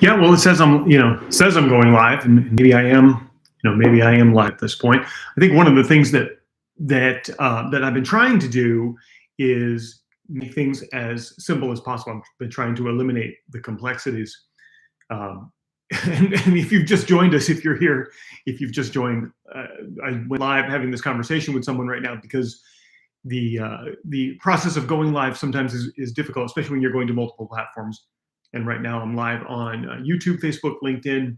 Yeah, well, it says I'm going live, and maybe I am, maybe I am live at this point. I think one of the things that I've been trying to do is make things as simple as possible. I've been trying to eliminate the complexities. Um, and if you've just joined us, if you're here, if you've just joined, I went live having this conversation with someone right now because the process of going live sometimes is difficult, especially when you're going to multiple platforms. And right now I'm live on YouTube, Facebook, LinkedIn.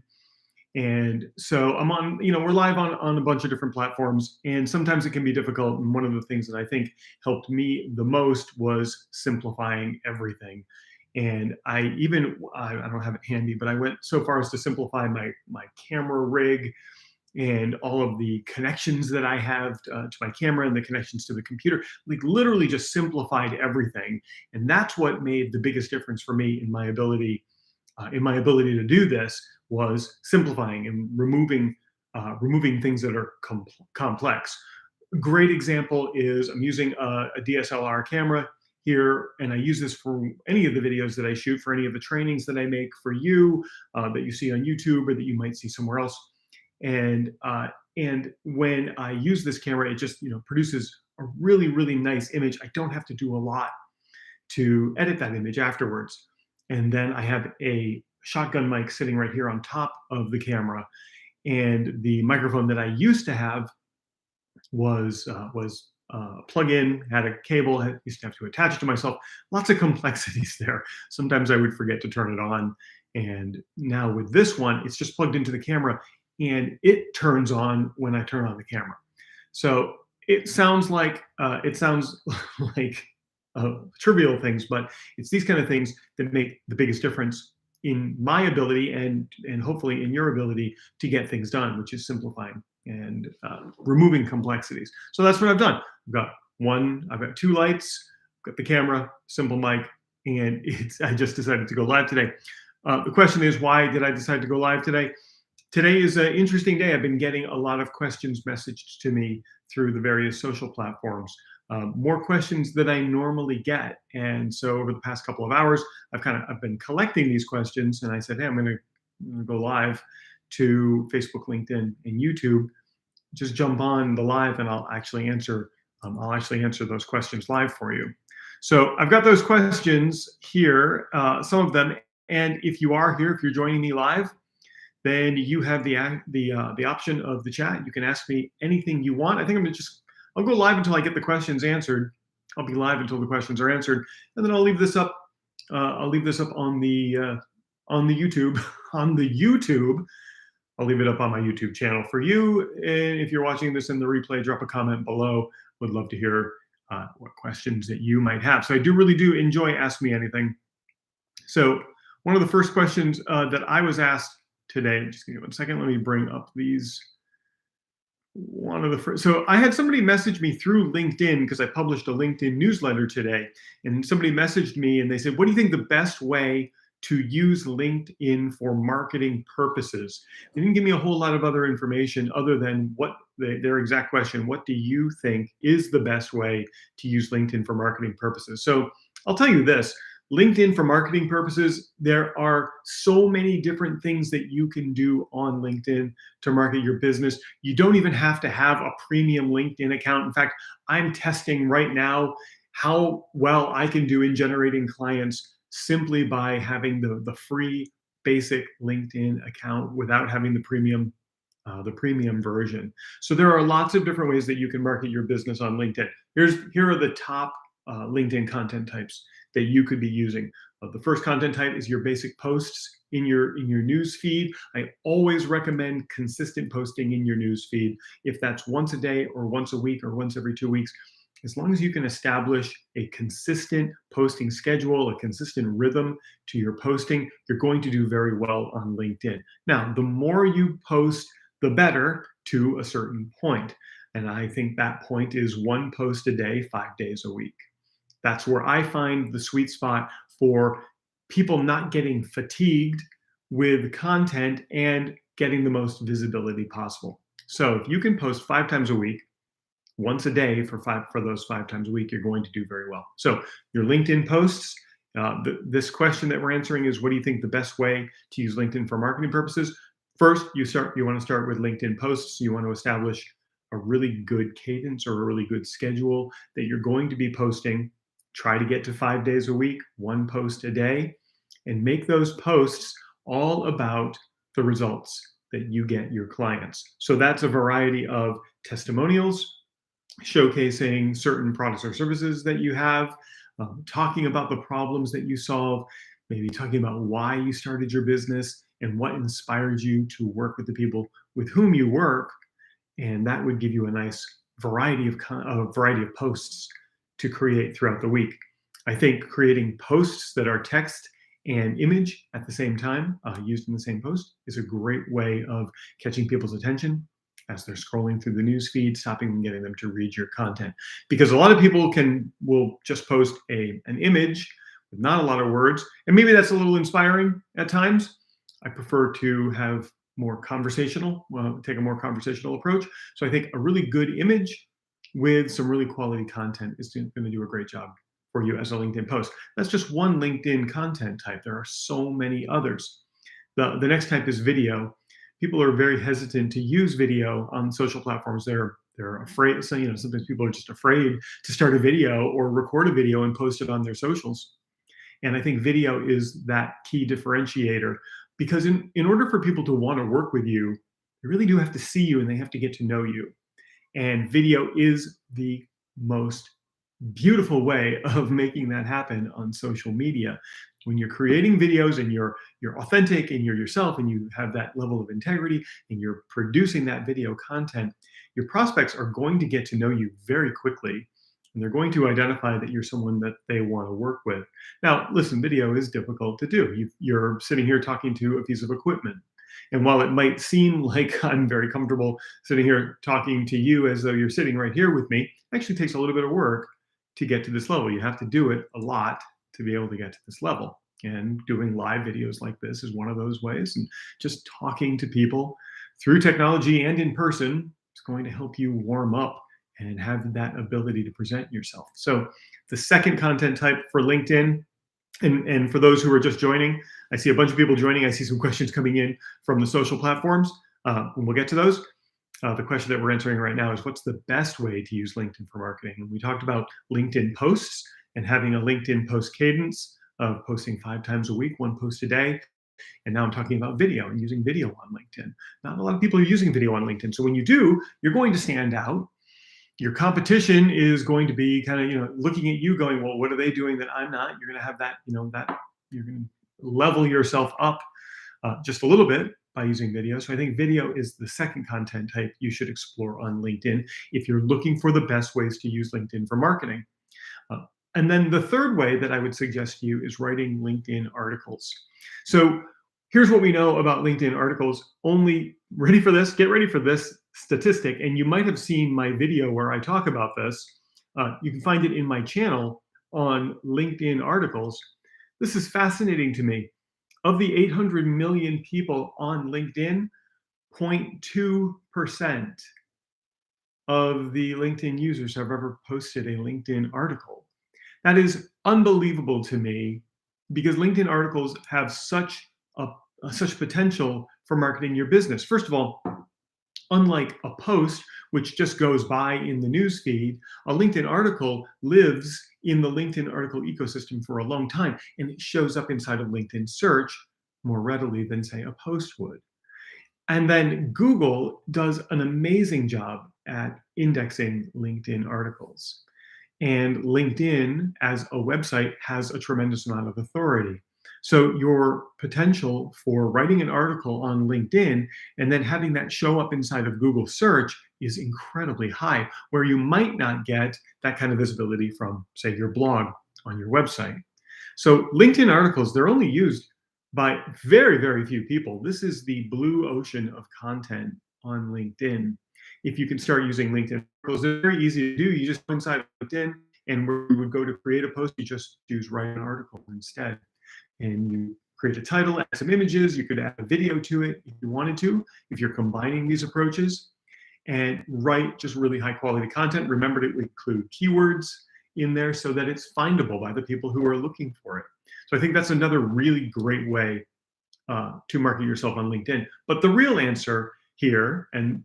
And so I'm on, we're live on a bunch of different platforms, and sometimes it can be difficult. And one of the things that I think helped me the most was simplifying everything. And I don't have it handy, but I went so far as to simplify my camera rig and all of the connections that I have to my camera and the connections to the computer, like literally just simplified everything. And that's what made the biggest difference for me in my ability to do this, was simplifying and removing things that are complex. A great example is I'm using a DSLR camera here, and I use this for any of the videos that I shoot, for any of the trainings that I make for you, that you see on YouTube or that you might see somewhere else. And when I use this camera, it just produces a really, really nice image. I don't have to do a lot to edit that image afterwards. And then I have a shotgun mic sitting right here on top of the camera. And the microphone that I used to have was plug-in, had a cable, used to have to attach it to myself. Lots of complexities there. Sometimes I would forget to turn it on. And now with this one, it's just plugged into the camera, and it turns on when I turn on the camera. So it sounds like trivial things, but it's these kind of things that make the biggest difference in my ability and hopefully in your ability to get things done, which is simplifying and removing complexities. So that's what I've done. I've got two lights, got the camera, simple mic, and I just decided to go live today. The question is, why did I decide to go live today? Today is an interesting day. I've been getting a lot of questions messaged to me through the various social platforms. More questions than I normally get. And so over the past couple of hours, I've been collecting these questions, and I said, hey, I'm going to go live to Facebook, LinkedIn, and YouTube. Just jump on the live, and I'll actually answer those questions live for you. So I've got those questions here, some of them. And if you are here, if you're joining me live, then you have the option of the chat. You can ask me anything you want. I think I'll go live until I get the questions answered. I'll be live until the questions are answered, and then I'll leave this up. On the YouTube. On the YouTube, I'll leave it up on my YouTube channel for you. And if you're watching this in the replay, drop a comment below. Would love to hear what questions that you might have. So I really do enjoy Ask Me Anything. So one of the first questions that I was asked today, just give me 1 second. Let me bring up these. One of the first, so I had somebody message me through LinkedIn because I published a LinkedIn newsletter today, and somebody messaged me and they said, what do you think the best way to use LinkedIn for marketing purposes? They didn't give me a whole lot of other information other than their exact question: what do you think is the best way to use LinkedIn for marketing purposes? So I'll tell you this. LinkedIn for marketing purposes, there are so many different things that you can do on LinkedIn to market your business. You don't even have to have a premium LinkedIn account. In fact, I'm testing right now how well I can do in generating clients simply by having the free basic LinkedIn account without having the premium version. So there are lots of different ways that you can market your business on LinkedIn. Here are the top LinkedIn content types that you could be using. The first content type is your basic posts in your news feed. I always recommend consistent posting in your news feed. If that's once a day or once a week or once every 2 weeks, as long as you can establish a consistent posting schedule, a consistent rhythm to your posting, you're going to do very well on LinkedIn. Now, the more you post, the better, to a certain point. And I think that point is 1 post a day, 5 days a week. That's where I find the sweet spot for people not getting fatigued with content and getting the most visibility possible. So if you can post 5 times a week, once a day for those 5 times a week, you're going to do very well. So your LinkedIn posts, This question that we're answering is, what do you think the best way to use LinkedIn for marketing purposes? First, you want to start with LinkedIn posts. You want to establish a really good cadence or a really good schedule that you're going to be posting. Try to get to 5 days a week, one post a day, and make those posts all about the results that you get your clients. So that's a variety of testimonials, showcasing certain products or services that you have, talking about the problems that you solve, maybe talking about why you started your business and what inspired you to work with the people with whom you work. And that would give you a nice variety of posts to create throughout the week. I think creating posts that are text and image at the same time, used in the same post, is a great way of catching people's attention as they're scrolling through the news feed, stopping and getting them to read your content. Because a lot of people will just post an image with not a lot of words, and maybe that's a little inspiring at times. I prefer to have take a more conversational approach. So I think a really good image with some really quality content is going to do a great job for you as a LinkedIn post. That's just one LinkedIn content type. There are so many others. The next type is video. People are very hesitant to use video on social platforms. They're afraid. So, sometimes people are just afraid to start a video or record a video and post it on their socials. And I think video is that key differentiator, because in order for people to want to work with you, they really do have to see you and they have to get to know you. And video is the most beautiful way of making that happen on social media. When you're creating videos and you're authentic and you're yourself and you have that level of integrity and you're producing that video content, your prospects are going to get to know you very quickly, and they're going to identify that you're someone that they want to work with. Now, listen, video is difficult to do. You're sitting here talking to a piece of equipment. And while it might seem like I'm very comfortable sitting here talking to you as though you're sitting right here with me, it actually takes a little bit of work to get to this level. You have to do it a lot to be able to get to this level. And doing live videos like this is one of those ways. And just talking to people through technology and in person is going to help you warm up and have that ability to present yourself. So the second content type for LinkedIn, and for those who are just joining, I see a bunch of people joining. I see some questions coming in from the social platforms, and we'll get to those. The question that we're answering right now is, what's the best way to use LinkedIn for marketing? And we talked about LinkedIn posts and having a LinkedIn post cadence of posting 5 times a week, one post a day. And now I'm talking about video and using video on LinkedIn. Not a lot of people are using video on LinkedIn. So when you do, you're going to stand out. Your competition is going to be kind of, looking at you going, well, what are they doing that I'm not? You're going to have that, that you're going to level yourself up just a little bit by using video. So I think video is the second content type you should explore on LinkedIn if you're looking for the best ways to use LinkedIn for marketing. And then the third way that I would suggest to you is writing LinkedIn articles. So here's what we know about LinkedIn articles. Get ready for this statistic. And you might have seen my video where I talk about this. You can find it in my channel on LinkedIn articles. This is fascinating to me. Of the 800 million people on LinkedIn, 0.2% of the LinkedIn users have ever posted a LinkedIn article. That is unbelievable to me, because LinkedIn articles have such potential for marketing your business. First of all, unlike a post, which just goes by in the news feed, a LinkedIn article lives in the LinkedIn article ecosystem for a long time, and it shows up inside of LinkedIn search more readily than, say, a post would. And then Google does an amazing job at indexing LinkedIn articles. And LinkedIn as a website has a tremendous amount of authority. So your potential for writing an article on LinkedIn and then having that show up inside of Google search is incredibly high, where you might not get that kind of visibility from, say, your blog on your website. So LinkedIn articles, they're only used by very, very few people. This is the blue ocean of content on LinkedIn. If you can start using LinkedIn articles, they're very easy to do. You just go inside LinkedIn, and where you would go to create a post, you just choose write an article instead. And you create a title, add some images. You could add a video to it if you wanted to, if you're combining these approaches, and write just really high quality content. Remember to include keywords in there so that it's findable by the people who are looking for it. So I think that's another really great way to market yourself on LinkedIn. But the real answer here, and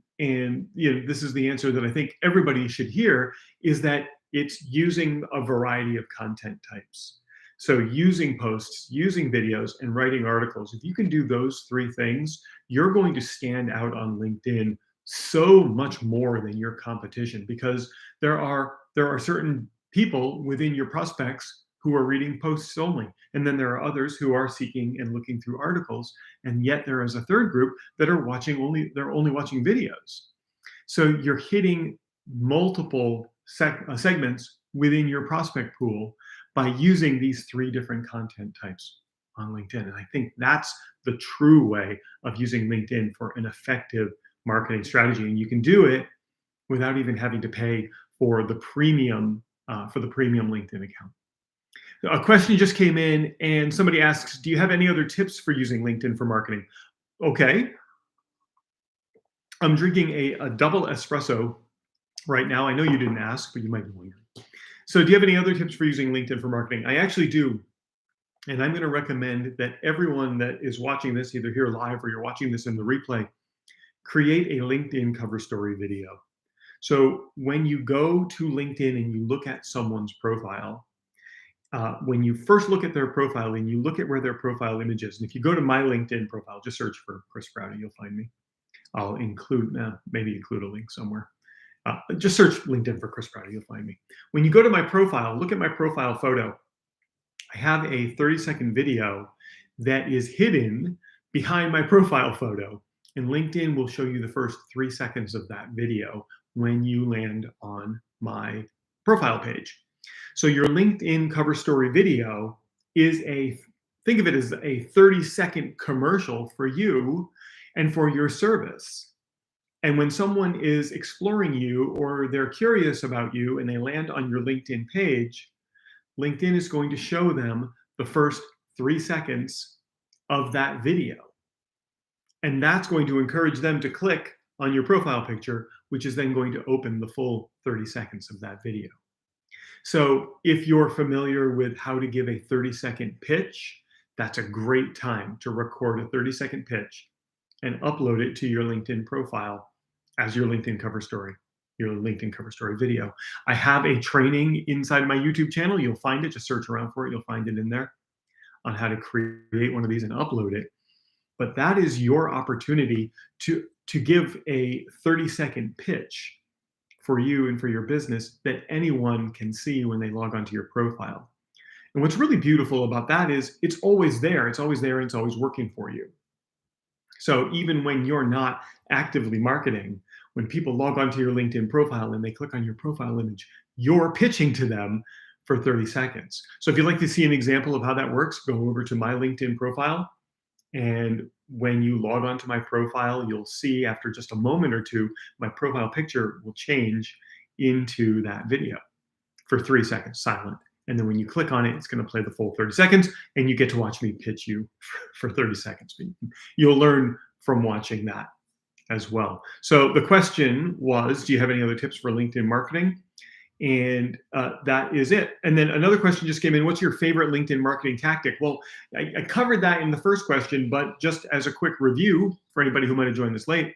this is the answer that I think everybody should hear, is that it's using a variety of content types. So using posts, using videos, and writing articles. If you can do those three things, you're going to stand out on LinkedIn so much more than your competition, because there are certain people within your prospects who are reading posts only. And then there are others who are seeking and looking through articles. And yet there is a third group that are they're only watching videos. So you're hitting multiple segments within your prospect pool by using these three different content types on LinkedIn. And I think that's the true way of using LinkedIn for an effective marketing strategy. And you can do it without even having to pay for the premium LinkedIn account. A question just came in and somebody asks, do you have any other tips for using LinkedIn for marketing? Okay. I'm drinking a double espresso right now. I know you didn't ask, but you might be wondering. So do you have any other tips for using LinkedIn for marketing? I actually do. And I'm going to recommend that everyone that is watching this, either here live or you're watching this in the replay, create a LinkedIn cover story video. So when you go to LinkedIn and you look at someone's profile, when you first look at their profile and you look at where their profile image is, and if you go to my LinkedIn profile, just search for Chris Prouty, you'll find me. I'll maybe include a link somewhere. Just search LinkedIn for Chris Prouty, you'll find me. When you go to my profile, look at my profile photo. I have a 30-second video that is hidden behind my profile photo, and LinkedIn will show you the first 3 seconds of that video when you land on my profile page. So your LinkedIn cover story video is think of it as a 30-second commercial for you and for your service. And when someone is exploring you or they're curious about you and they land on your LinkedIn page, LinkedIn is going to show them the first 3 seconds of that video. And that's going to encourage them to click on your profile picture, which is then going to open the full 30 seconds of that video. So if you're familiar with how to give a 30-second pitch, that's a great time to record a 30-second pitch and upload it to your LinkedIn profile as your LinkedIn cover story, your LinkedIn cover story video. I have a training inside of my YouTube channel. You'll find it, just search around for it. You'll find it in there on how to create one of these and upload it. But that is your opportunity to give a 30-second pitch for you and for your business that anyone can see when they log onto your profile. And what's really beautiful about that is it's always there. It's always there and it's always working for you. So even when you're not actively marketing, when people log onto your LinkedIn profile and they click on your profile image, you're pitching to them for 30 seconds. So if you'd like to see an example of how that works, go over to my LinkedIn profile. And when you log onto my profile, you'll see after just a moment or two, my profile picture will change into that video for 3 seconds, silent. And then when you click on it, it's going to play the full 30 seconds and you get to watch me pitch you for 30 seconds. You'll learn from watching that as well. So the question was, do you have any other tips for LinkedIn marketing? And that is it. And then another question just came in. What's your favorite LinkedIn marketing tactic? Well, I covered that in the first question, but just as a quick review for anybody who might have joined this late,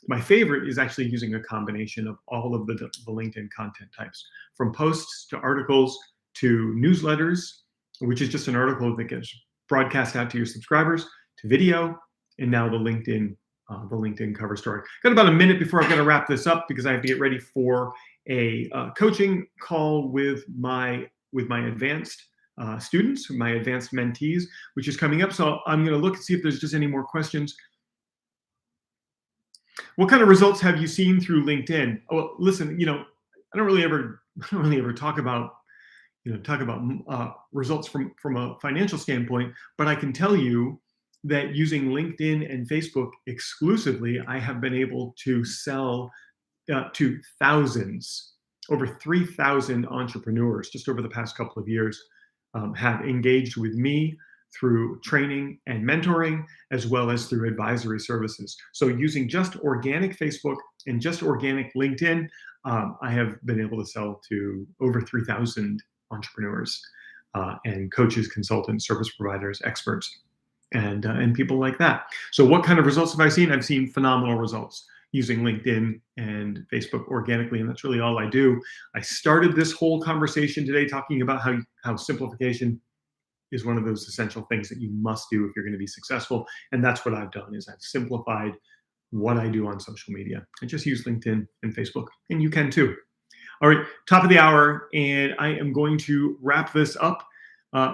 my favorite is actually using a combination of all of the LinkedIn content types, from posts to articles to newsletters, which is just an article that gets broadcast out to your subscribers, to video, and now the LinkedIn cover story. Got about a minute before I've got to wrap this up because I have to get ready for a coaching call with my advanced students, my advanced mentees, which is coming up. So I'm going to look and see if there's just any more questions. What kind of results have you seen through LinkedIn? Oh, listen, I don't really ever talk about results from a financial standpoint, but I can tell you that using LinkedIn and Facebook exclusively, I have been able to sell to thousands, over 3,000 entrepreneurs just over the past couple of years have engaged with me through training and mentoring, as well as through advisory services. So using just organic Facebook and just organic LinkedIn, I have been able to sell to over 3,000 entrepreneurs and coaches, consultants, service providers, experts, and people like that. So what kind of results have I seen? I've seen phenomenal results using LinkedIn and Facebook organically, and that's really all I do. I started this whole conversation today talking about how simplification is one of those essential things that you must do if you're going to be successful. And that's what I've done, is I've simplified what I do on social media. I just use LinkedIn and Facebook, and you can too. All right, top of the hour, and I am going to wrap this up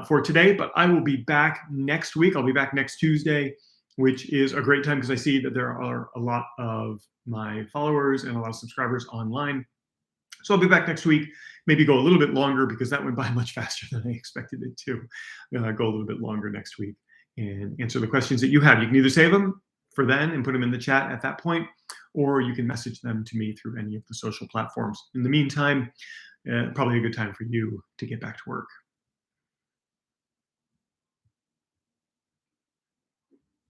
for today, but I will be back next week. I'll be back next Tuesday, which is a great time because I see that there are a lot of my followers and a lot of subscribers online. So I'll be back next week, maybe go a little bit longer because that went by much faster than I expected it to. Go a little bit longer next week and answer the questions that you have. You can either save them for then and put them in the chat at that point, or you can message them to me through any of the social platforms. In the meantime, probably a good time for you to get back to work.